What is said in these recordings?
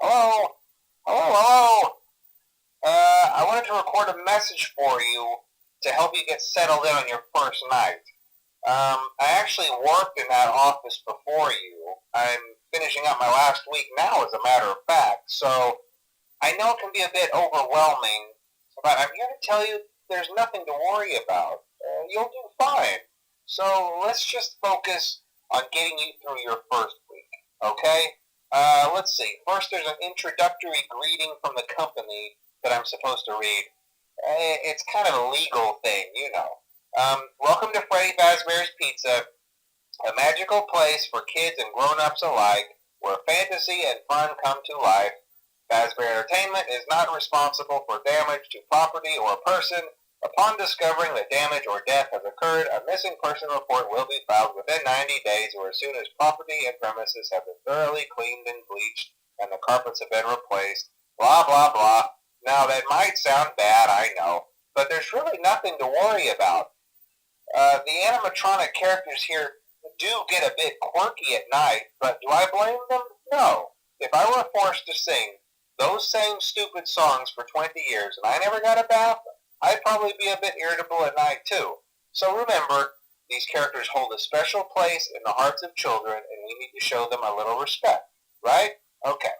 Hello? Hello? I wanted to record a message for you to help you get settled in on your first night. I actually worked in that office before you. I'm finishing up my last week now, as a matter of fact, so I know it can be a bit overwhelming, but I'm here to tell you there's nothing to worry about. You'll do fine. So let's just focus on getting you through your first week, okay? Let's see. First, there's an introductory greeting from the company that I'm supposed to read. It's kind of a legal thing, you know. Welcome to Freddy Fazbear's Pizza, a magical place for kids and grown-ups alike, where fantasy and fun come to life. Fazbear Entertainment is not responsible for damage to property or person. Upon discovering that damage or death has occurred, a missing person report will be filed within 90 days or as soon as property and premises have been thoroughly cleaned and bleached and the carpets have been replaced. Blah, blah, blah. Now, that might sound bad, I know, but there's really nothing to worry about. The animatronic characters here do get a bit quirky at night, but do I blame them? No. If I were forced to sing those same stupid songs for 20 years and I never got a bath, I'd probably be a bit irritable at night too. So remember, these characters hold a special place in the hearts of children and we need to show them a little respect, right? Okay.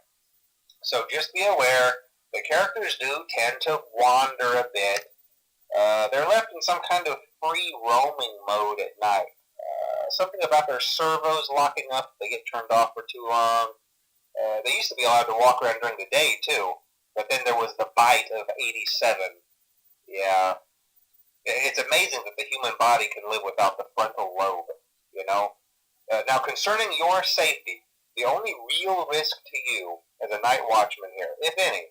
So just be aware, the characters do tend to wander a bit. They're left in some kind of free roaming mode at night. Something about their servos locking up if they get turned off for too long. They used to be allowed to walk around during the day, too. But then there was the bite of 87. Yeah. It's amazing that the human body can live without the frontal lobe, you know? Now, concerning your safety, the only real risk to you as a night watchman here, if any,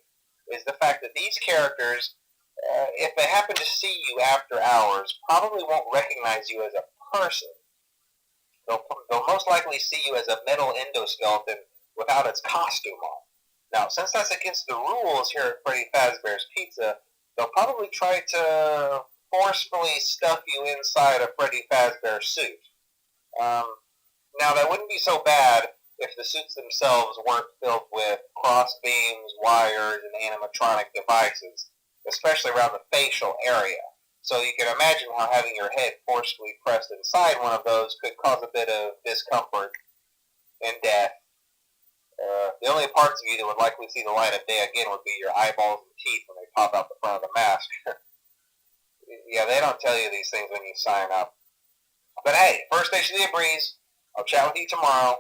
is the fact that these characters, if they happen to see you after hours, probably won't recognize you as a person. They'll most likely see you as a metal endoskeleton without its costume on. Now, since that's against the rules here at Freddy Fazbear's Pizza, they'll probably try to forcefully stuff you inside a Freddy Fazbear suit. Now, that wouldn't be so bad if the suits themselves weren't filled with cross beams, wires, and animatronic devices, especially around the facial area. So you can imagine how having your head forcefully pressed inside one of those could cause a bit of discomfort and death. The only parts of you that would likely see the light of day again would be your eyeballs and teeth when they pop out the front of the mask. Yeah, they don't tell you these things when you sign up. But hey, first station of the breeze. I'll chat with you tomorrow.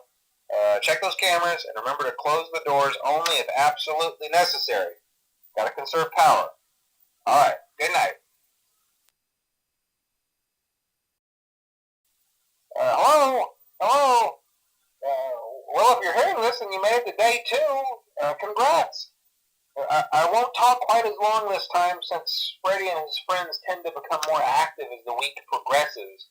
Check those cameras and remember to close the doors only if absolutely necessary. Gotta conserve power. Alright, good night. Hello? Hello? Well, if you're hearing this and you made it to day 2, congrats. I won't talk quite as long this time since Freddy and his friends tend to become more active as the week progresses.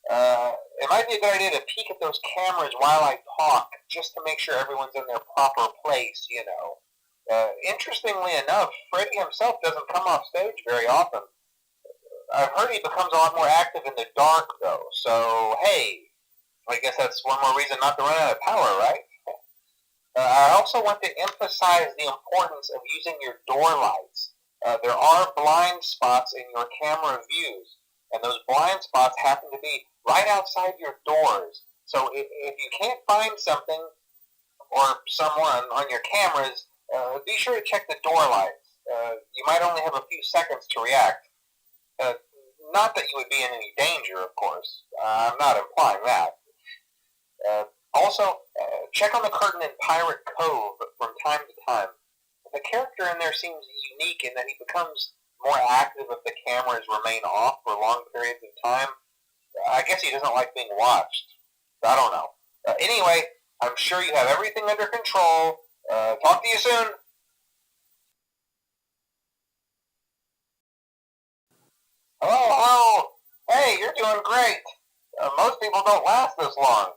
It might be a good idea to peek at those cameras while I talk, just to make sure everyone's in their proper place, you know. Interestingly enough, Freddy himself doesn't come off stage very often. I've heard he becomes a lot more active in the dark, though, so hey, I guess that's one more reason not to run out of power, right? I also want to emphasize the importance of using your door lights. There are blind spots in your camera views, and those blind spots happen to be right outside your doors. So if you can't find something or someone on your cameras, be sure to check the door lights. You might only have a few seconds to react. Not that you would be in any danger, of course. I'm not implying that. Also, check on the curtain in Pirate Cove from time to time. The character in there seems unique in that he becomes more active if the cameras remain off for long periods of time. I guess he doesn't like being watched. I don't know. Anyway, I'm sure you have everything under control. Talk to you soon. Hello. Hey, you're doing great. Most people don't last this long.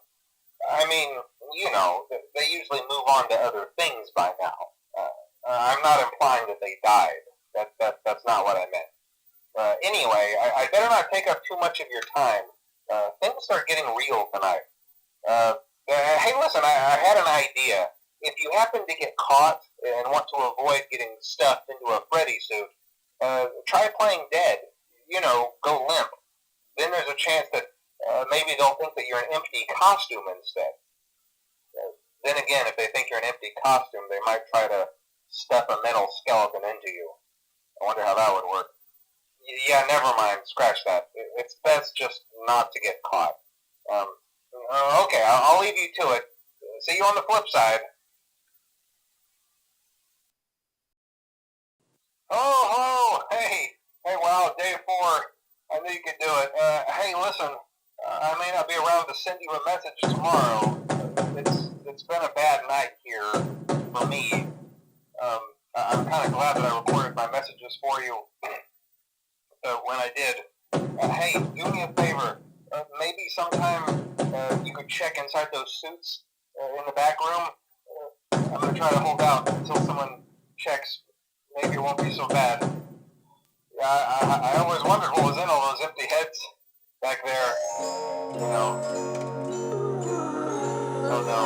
I mean, you know, they usually move on to other things by now. I'm not implying that they died. That's not what I meant. Anyway, I better not take up too much of your time. Things start getting real tonight. Hey, listen, I had an idea. if you happen to get caught and want to avoid getting stuffed into a Freddy suit, try playing dead. You know, go limp. Then there's a chance that maybe they'll think that you're an empty costume instead. Then again, if they think you're an empty costume, they might try to stuff a metal skeleton into you. I wonder how that would work. Yeah, never mind. Scratch that. It's best just not to get caught. Okay, I'll leave you to it. See you on the flip side. Oh, hey, wow, day 4. I knew you could do it. Hey, listen, I may not be around to send you a message tomorrow. It's been a bad night here for me. I'm kind of glad that I recorded my messages for you when I did. Hey, do me a favor. Maybe sometime you could check inside those suits in the back room. I'm going to try to hold out until someone checks. Maybe it won't be so bad. I always wondered what was in all those empty heads back there. You know. Oh no.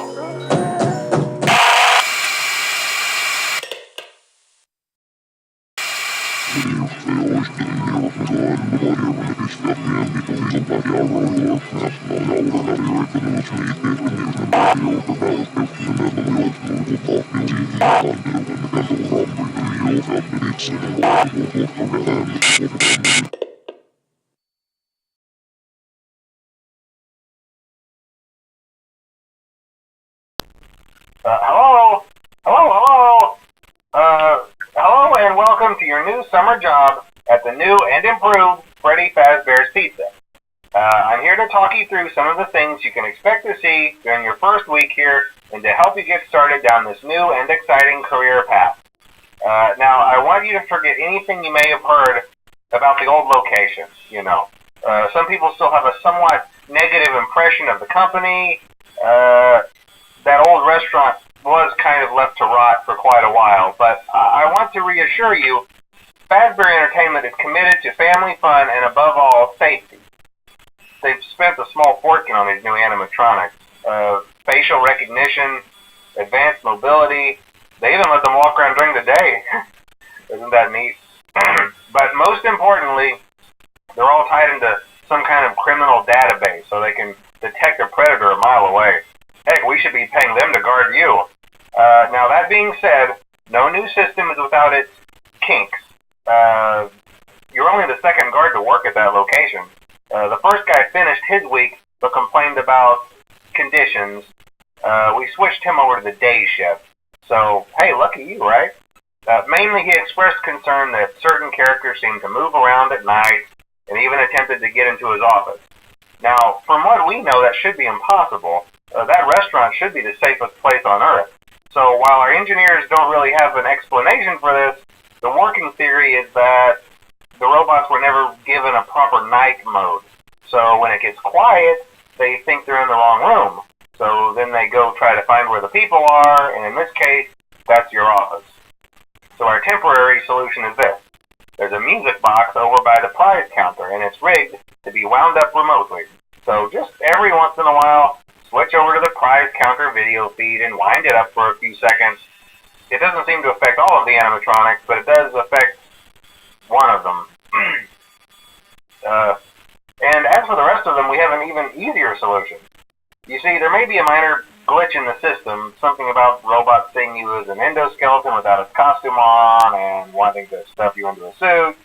Hello? Hello and welcome to your new summer job at the new and improved Freddy Fazbear's Pizza. I'm here to talk you through some of the things you can expect to see during your first week here and to help you get started down this new and exciting career path. Now, I want you to forget anything you may have heard about the old location, you know. Some people still have a somewhat negative impression of the company. That old restaurant was kind of left to rot for quite a while, but I want to reassure you, Fazbear Entertainment is committed to family fun and above all, safety. They've spent a small fortune on these new animatronics. Facial recognition, advanced mobility, they even let them walk around during the day. Isn't that neat? But most importantly, they're all tied into some kind of criminal database so they can detect a predator a mile away. Heck, we should be paying them to guard you. Now, that being said, no new system is without its kinks. You're only the second guard to work at that location. The first guy finished his week, but complained about conditions. We switched him over to the day shift. So, hey, lucky you, right? Mainly, he expressed concern that certain characters seemed to move around at night and even attempted to get into his office. Now, from what we know, that should be impossible. That restaurant should be the safest place on Earth. So while our engineers don't really have an explanation for this, the working theory is that the robots were never given a proper night mode. So when it gets quiet, they think they're in the wrong room. So then they go try to find where the people are, and in this case, that's your office. So our temporary solution is this. There's a music box over by the prize counter, and it's rigged to be wound up remotely. So just every once in a while, switch over to the prize counter video feed and wind it up for a few seconds. It doesn't seem to affect all of the animatronics, but it does affect one of them. And as for the rest of them, we have an even easier solution. You see, there may be a minor glitch in the system, something about robots seeing you as an endoskeleton without a costume on and wanting to stuff you into a suit.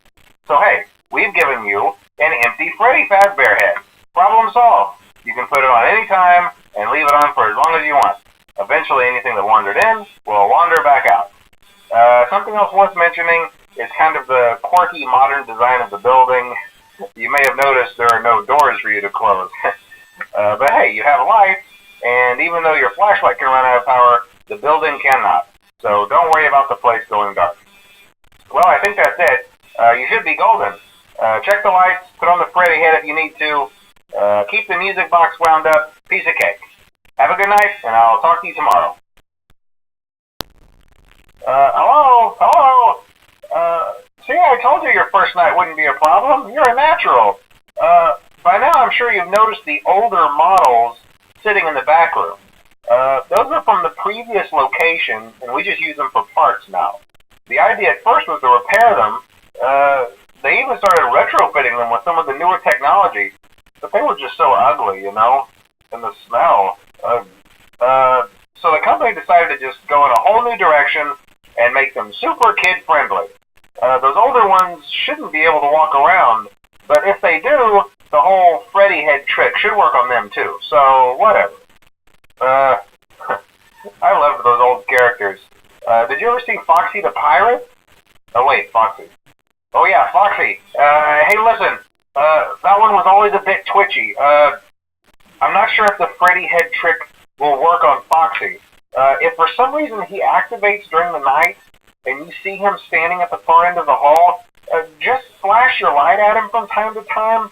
So hey, we've given you an empty Freddy Fazbear head. Problem solved. You can put it on any time and leave it on for as long as you want. Eventually, anything that wandered in will wander back out. Something else worth mentioning is kind of the quirky modern design of the building. You may have noticed there are no doors for you to close. But hey, you have lights, and even though your flashlight can run out of power, the building cannot. So don't worry about the place going dark. Well, I think that's it. You should be golden. Check the lights, put on the Freddy head if you need to. Keep the music box wound up. Piece of cake. Have a good night, and I'll talk to you tomorrow. Hello? See, I told you your first night wouldn't be a problem. You're a natural. By now, I'm sure you've noticed the older models sitting in the back room. Those are from the previous location, and we just use them for parts now. The idea at first was to repair them. They even started retrofitting them with some of the newer technology, but they were just so ugly, you know, and the smell. So the company decided to just go in a whole new direction and make them super kid-friendly. Those older ones shouldn't be able to walk around, but if they do, the whole Freddy head trick should work on them too, so whatever. I loved those old characters. Did you ever see Foxy the Pirate? Oh wait, Foxy. Oh yeah, Foxy. Hey listen, that one was always a bit twitchy. I'm not sure if the Freddy head trick will work on Foxy. If for some reason he activates during the night, and you see him standing at the far end of the hall, just flash your light at him from time to time.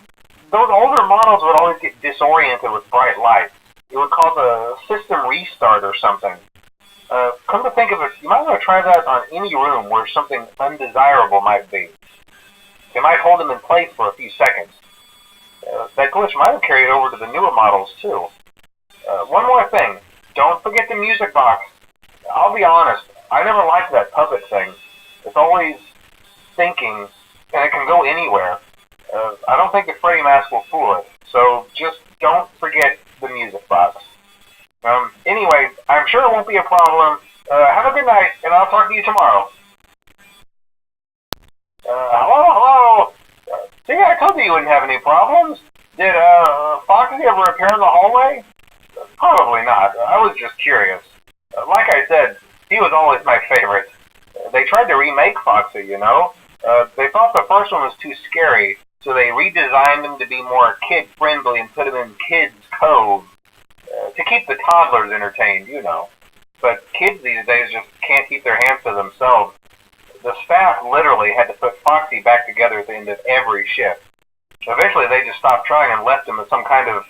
Those older models would always get disoriented with bright light. It would cause a system restart or something. Come to think of it, you might want to try that on any room where something undesirable might be. It might hold him in place for a few seconds. That glitch might have carried over to the newer models too. One more thing, don't forget the music box. I'll be honest, I never liked that puppet thing. It's always thinking, and it can go anywhere. I don't think the Freddy mask will fool it, so just don't forget the music box. Anyway, I'm sure it won't be a problem. Have a good night, and I'll talk to you tomorrow. Hello? See, I told you wouldn't have any problems. Did, Foxy ever appear in the hallway? Probably not. I was just curious. Like I said, he was always my favorite. They tried to remake Foxy, you know? They thought the first one was too scary, so they redesigned him to be more kid-friendly and put him in Kids Cove. To keep the toddlers entertained, you know. But kids these days just can't keep their hands to themselves. The staff literally had to put Foxy back together at the end of every shift. Eventually they just stopped trying and left him as some kind of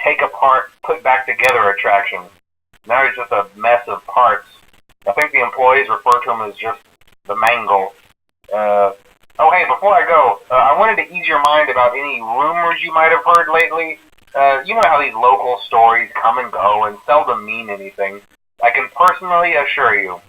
take-apart, put-back-together attraction. Now he's just a mess of parts. I think the employees refer to him as just the Mangle. Oh hey, before I go, I wanted to ease your mind about any rumors you might have heard lately. You know how these local stories come and go and seldom mean anything. I can personally assure you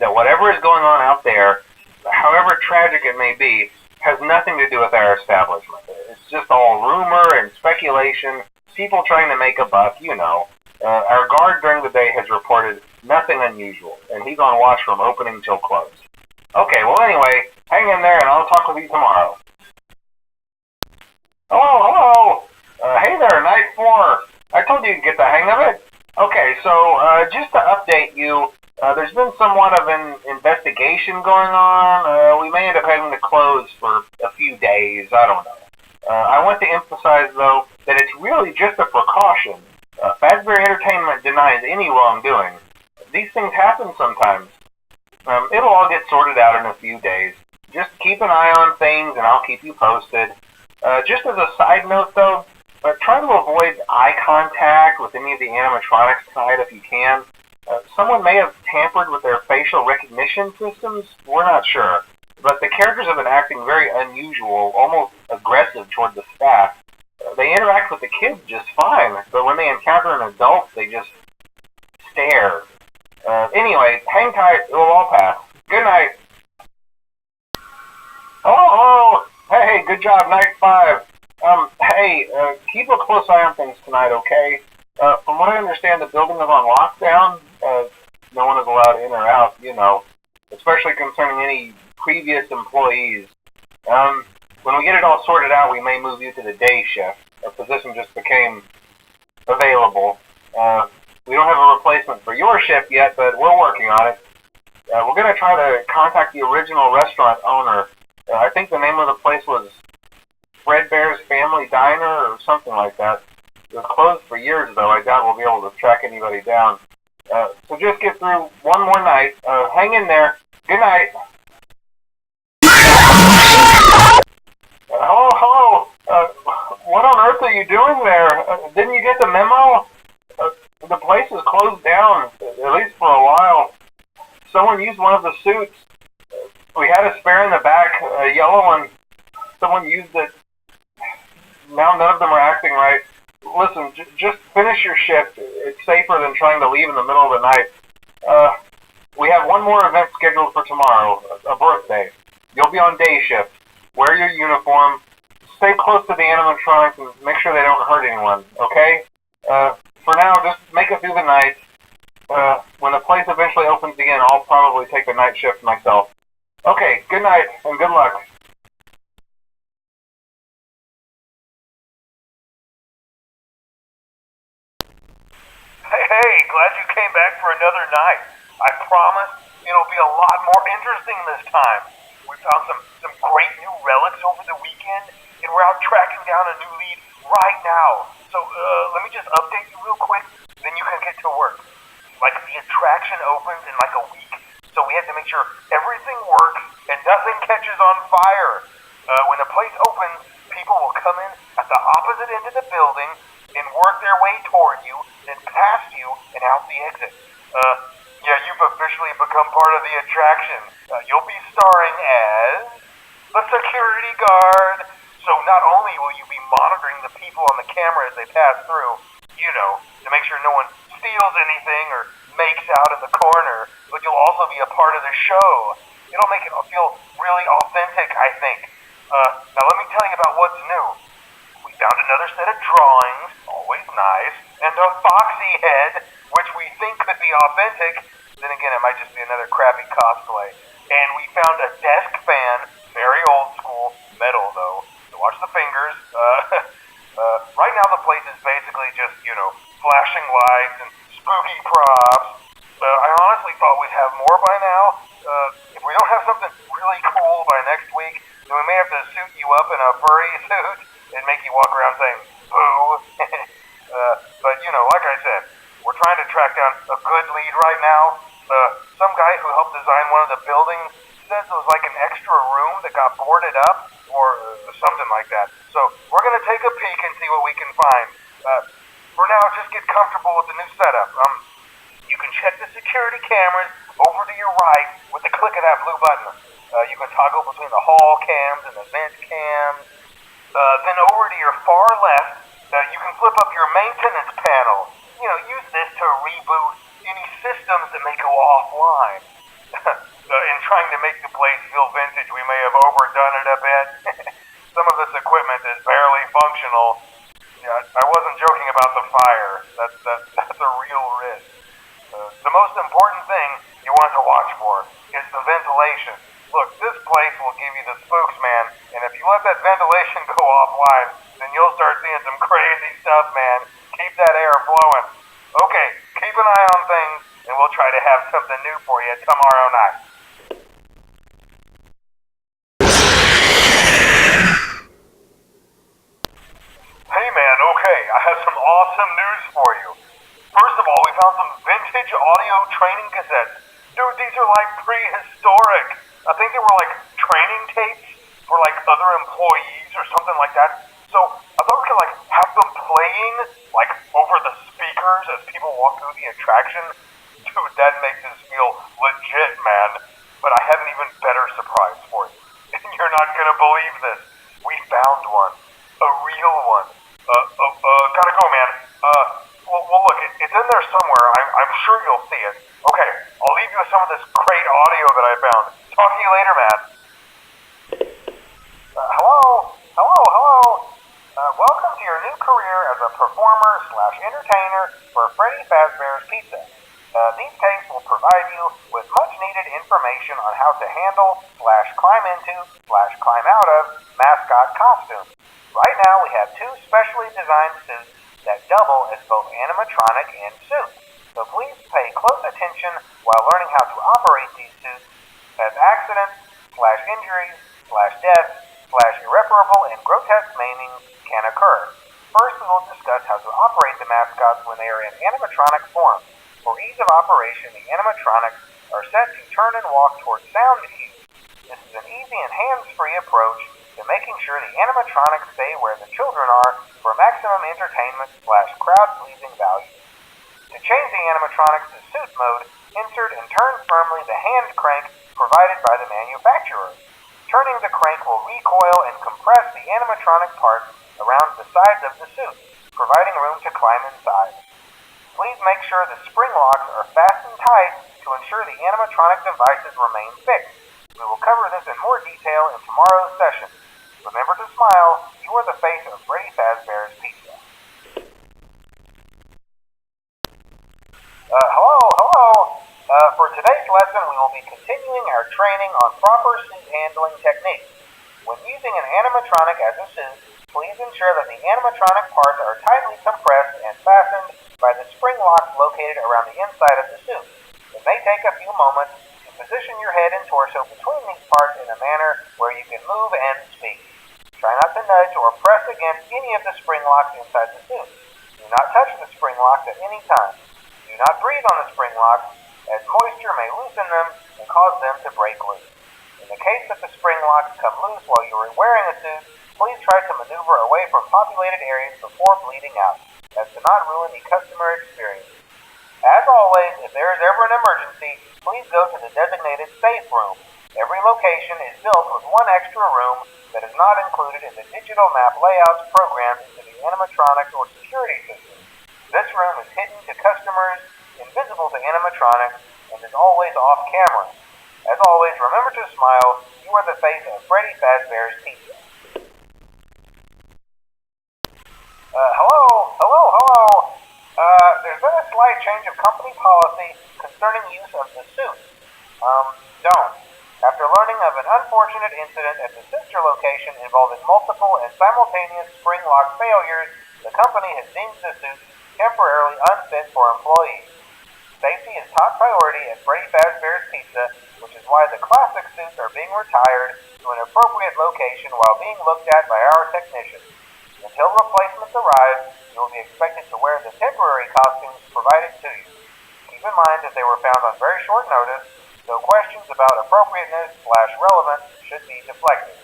that whatever is going on out there, however tragic it may be, has nothing to do with our establishment. It's just all rumor and speculation, people trying to make a buck, you know. Our guard during the day has reported nothing unusual, and he's on watch from opening till close. Okay, well anyway, hang in there and I'll talk with you tomorrow. Hello? Hey there, Night 4. I told you to get the hang of it. Okay, so just to update you, there's been somewhat of an investigation going on. We may end up having to close for a few days. I don't know. I want to emphasize, though, that it's really just a precaution. Fazbear Entertainment denies any wrongdoing. These things happen sometimes. It'll all get sorted out in a few days. Just keep an eye on things, and I'll keep you posted. Just as a side note, though, try to avoid eye contact with any of the animatronics tonight if you can. Someone may have tampered with their facial recognition systems. We're not sure. But the characters have been acting very unusual, almost aggressive toward the staff. They interact with the kids just fine, but when they encounter an adult, they just stare. Anyway, hang tight. It will all pass. Good night. Hello. Hey, good job, Night 5. Hey, keep a close eye on things tonight, okay? From what I understand, the building is on lockdown. No one is allowed in or out, you know, especially concerning any previous employees. When we get it all sorted out, we may move you to the day shift. A position just became available. We don't have a replacement for your shift yet, but we're working on it. We're going to try to contact the original restaurant owner. I think the name of the place was Fredbear's Family Diner or something like that. It was closed for years, though. I doubt we'll be able to track anybody down. So just get through one more night. Hang in there. Good night. Hello? What on earth are you doing there? Didn't you get the memo? The place is closed down, at least for a while. Someone used one of the suits. We had a spare in the back, a yellow one. Someone used it. Now none of them are acting right. Listen, just finish your shift. It's safer than trying to leave in the middle of the night. We have one more event scheduled for tomorrow, a birthday. You'll be on day shift. Wear your uniform. Stay close to the animatronics and make sure they don't hurt anyone, okay? For now, just make it through the night. When the place eventually opens again, I'll probably take the night shift myself. Okay, good night and good luck. Hey, glad you came back for another night. I promise it'll be a lot more interesting this time. We found some great new relics over the weekend, and we're out tracking down a new lead right now. So let me just update you real quick, then you can get to work. Like, the attraction opens in like a week, so we have to make sure everything works and nothing catches on fire. When the place opens, people will come in at the opposite end of the building and work their way toward you, then past you and out the exit. Yeah, you've officially become part of the attraction. You'll be starring as the security guard. So not only will you be monitoring the people on the camera as they pass through, to make sure no one steals anything or makes out in the corner, but you'll also be a part of the show. It'll make it feel really authentic, I think. Now let me tell you about what's new. We found another set of drawings, always nice, and a foxy head, which we think could be authentic. Then again, it might just be another crappy cosplay. And we found a desk fan, very old school, metal though. So watch the fingers. Right now the place is basically just, flashing lights and spooky props. I honestly thought we'd have more by now. If we don't have something really cool by next week, then we may have to suit you up in a furry suit and make you walk around saying, boo. But, like I said, we're trying to track down a good lead right now. Some guy who helped design one of the buildings says it was like an extra room that got boarded up, or something like that. So we're going to take a peek and see what we can find. For now, just get comfortable with the new setup. You can check the security cameras over to your right with the click of that blue button. You can toggle between the hall cams and the vent cams. Then over to your far left, you can flip up your maintenance panel. Use this to reboot any systems that may go offline. In trying to make the place feel vintage, we may have overdone it a bit. Some of this equipment is barely functional. Yeah, I wasn't joking about the fire. That's a real risk. The most important thing you want to watch for is the ventilation. Look, this place will give you the spooks, man, and if you let that ventilation go offline, then you'll start seeing some crazy stuff, man. Keep that air flowing. Okay, keep an eye on things, and we'll try to have something new for you tomorrow night. Hey man, okay, I have some awesome news for you. First of all, we found some vintage audio training cassettes. Dude, these are like prehistoric. I think they were like training tapes for like other employees or something like that. So I thought we could like have them playing like over the speakers as people walk through the attraction. Dude, that makes us feel legit, man. But I have an even better surprise for you. And you're not gonna believe this. We found one. A real one. Gotta go, man. Well, look, it's in there somewhere. I'm sure you'll see it. Okay, I'll leave you with some of this great audio that I found. Talk to you later, man. Hello. Welcome to your new career as a performer/entertainer for Freddy Fazbear's Pizza. These tapes will provide you with much-needed information on how to handle/climb into/climb out of mascot costumes. Right now, we have two specially designed suits that double as both animatronic and suit. So please pay close attention while learning how to operate these suits, as accidents/injuries/deaths/irreparable and grotesque maimings can occur. First, we will discuss how to operate the mascots when they are in animatronic form. For ease of operation, the animatronics are set to turn and walk towards sound cues. This is an easy and hands-free approach to making sure the animatronics stay where the children are for maximum entertainment/crowd-pleasing value. To change the animatronics to suit mode, insert and turn firmly the hand crank provided by the manufacturer. Turning the crank will recoil and compress the animatronic parts around the sides of the suit, providing room to climb inside. Please make sure the spring locks are fastened tight to ensure the animatronic devices remain fixed. We will cover this in more detail in tomorrow's session. Remember to smile. You are the face of Freddy Fazbear's Pizza. Hello. For today's lesson, we will be continuing our training on proper suit handling techniques. When using an animatronic as a suit, please ensure that the animatronic parts are tightly compressed and fastened by the spring locks located around the inside of the suit. It may take a few moments to position your head and torso between these parts in a manner where you can move and speak. Try not to nudge or press against any of the spring locks inside the suit. Do not touch the spring locks at any time. Do not breathe on the spring locks, as moisture may loosen them and cause them to break loose. In the case that the spring locks come loose while you are wearing a suit, please try to maneuver away from populated areas before bleeding out, as to not ruin the customer experience. As always, if there is ever an emergency, please go to the designated safe room. Every location is built with one extra room that is not included in the digital map layouts programmed into the animatronics or security system. This room is hidden to customers, invisible to animatronics, and is always off camera. As always, remember to smile. You are the face of Freddy Fazbear's Pizza. Hello. There's been a slight change of company policy concerning use of the suit. Don't. After learning of an unfortunate incident at the sister location involving multiple and simultaneous spring lock failures, the company has deemed the suit temporarily unfit for employees. Safety is top priority at Freddy Fazbear's Pizza, which is why the classic suits are being retired to an appropriate location while being looked at by our technicians. Until replacements arrive, you will be expected to wear the temporary costumes provided to you. Keep in mind that they were found on very short notice, so questions about appropriateness/relevance should be deflected.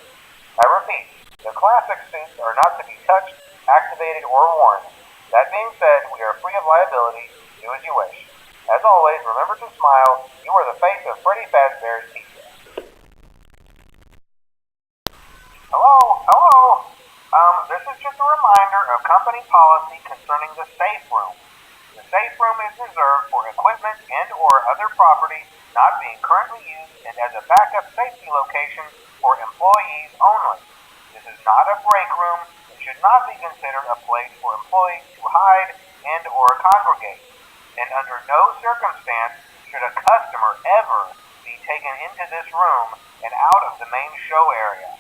I repeat, the classic suits are not to be touched, activated, or worn. That being said, we are free of liability. Do as you wish. As always, remember to smile. You are the face of Freddy Fazbear's Pizza. Hello. This is just a reminder of company policy concerning the safe room. The safe room is reserved for equipment and or other property not being currently used and as a backup safety location for employees only. This is not a break room and should not be considered a place for employees to hide and or congregate. And under no circumstance should a customer ever be taken into this room and out of the main show area.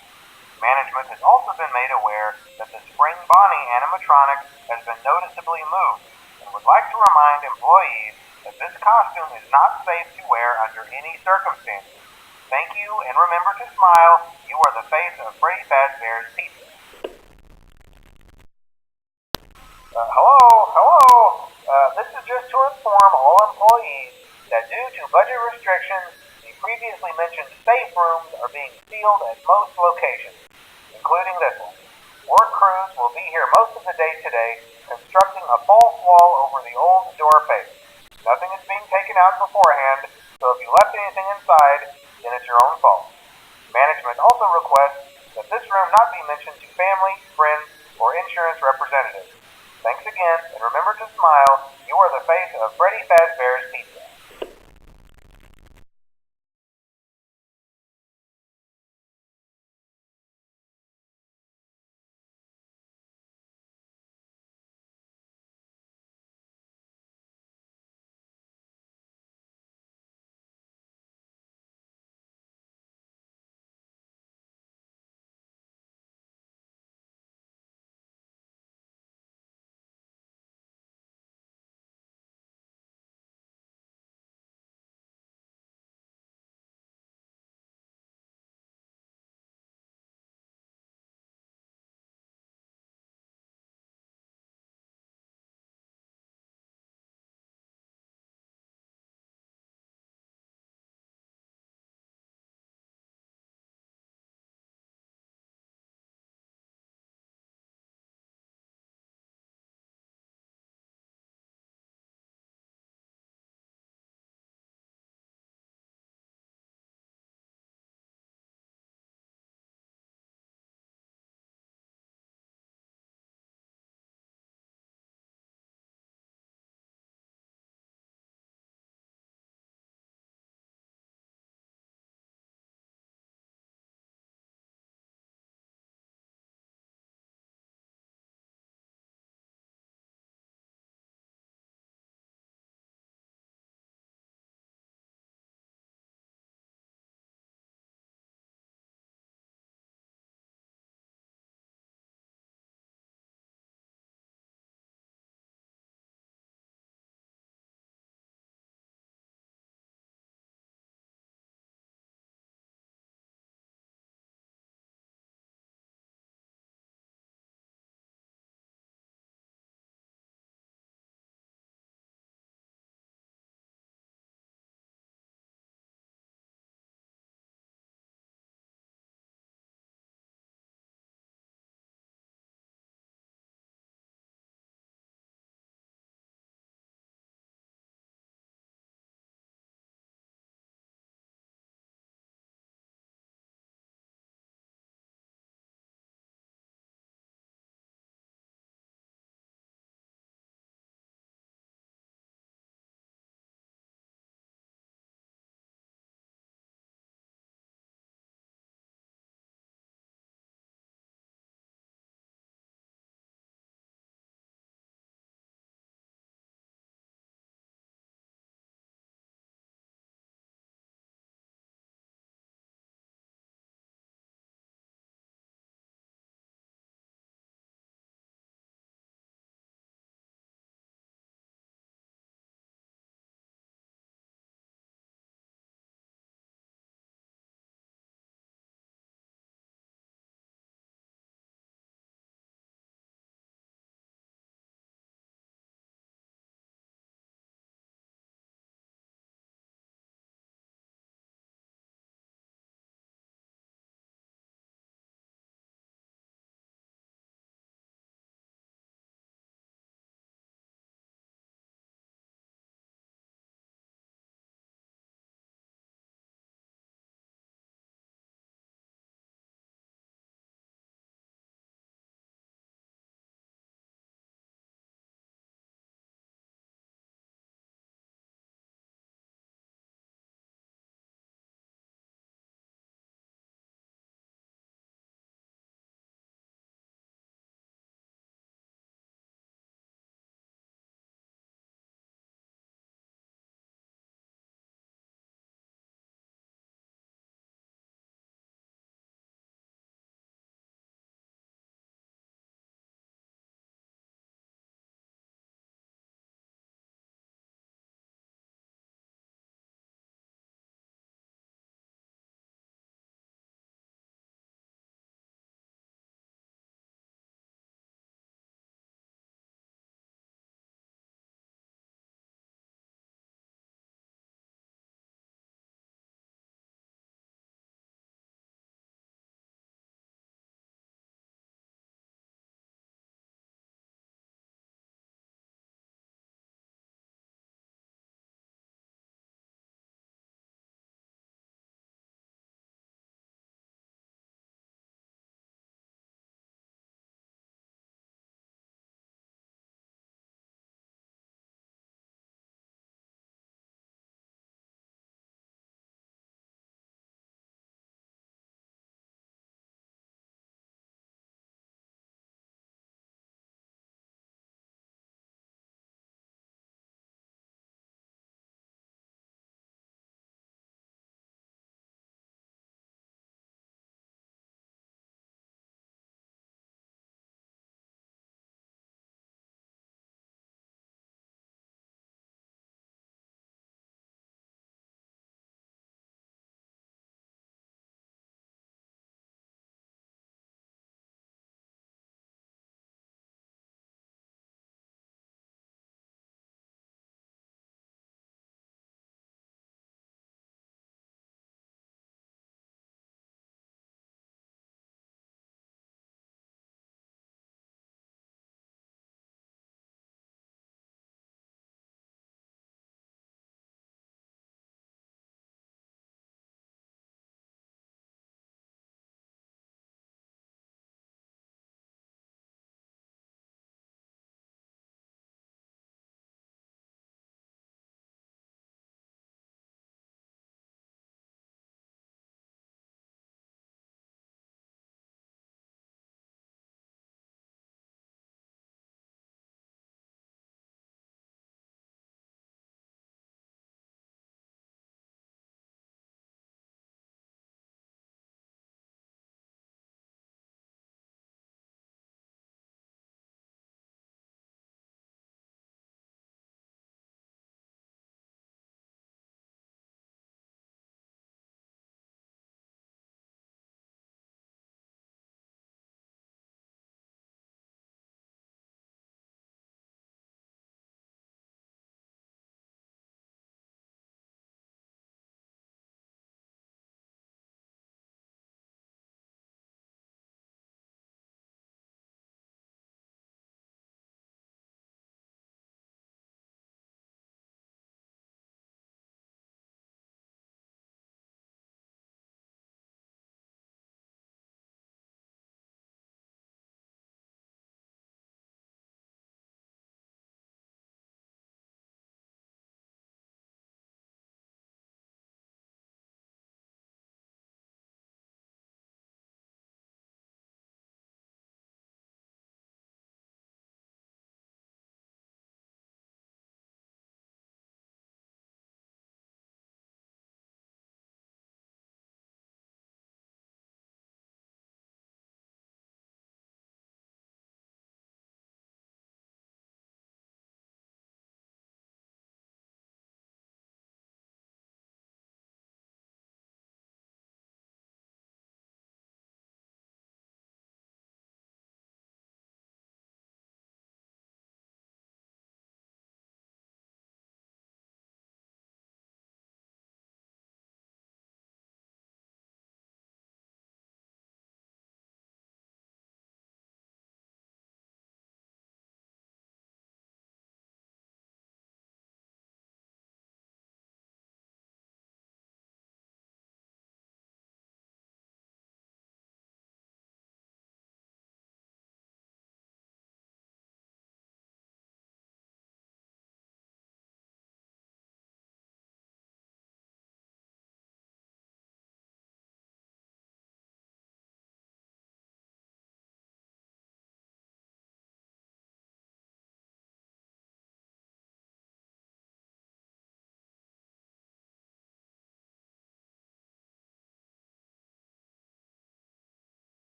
Management has also been made aware that the Spring Bonnie animatronic has been noticeably moved and would like to remind employees that this costume is not safe to wear under any circumstances. Thank you, and remember to smile. You are the face of Freddy Fazbear's Pizza. Hello. This is just to inform all employees that due to budget restrictions, the previously mentioned safe rooms are being sealed at most locations, including this one. Work crews will be here most of the day today, constructing a false wall over the old door face. Nothing is being taken out beforehand, so if you left anything inside, then it's your own fault. Management also requests that this room not be mentioned to family, friends, or insurance representatives. Thanks again, and remember to smile. You are the face of Freddy Fazbear's Pizza.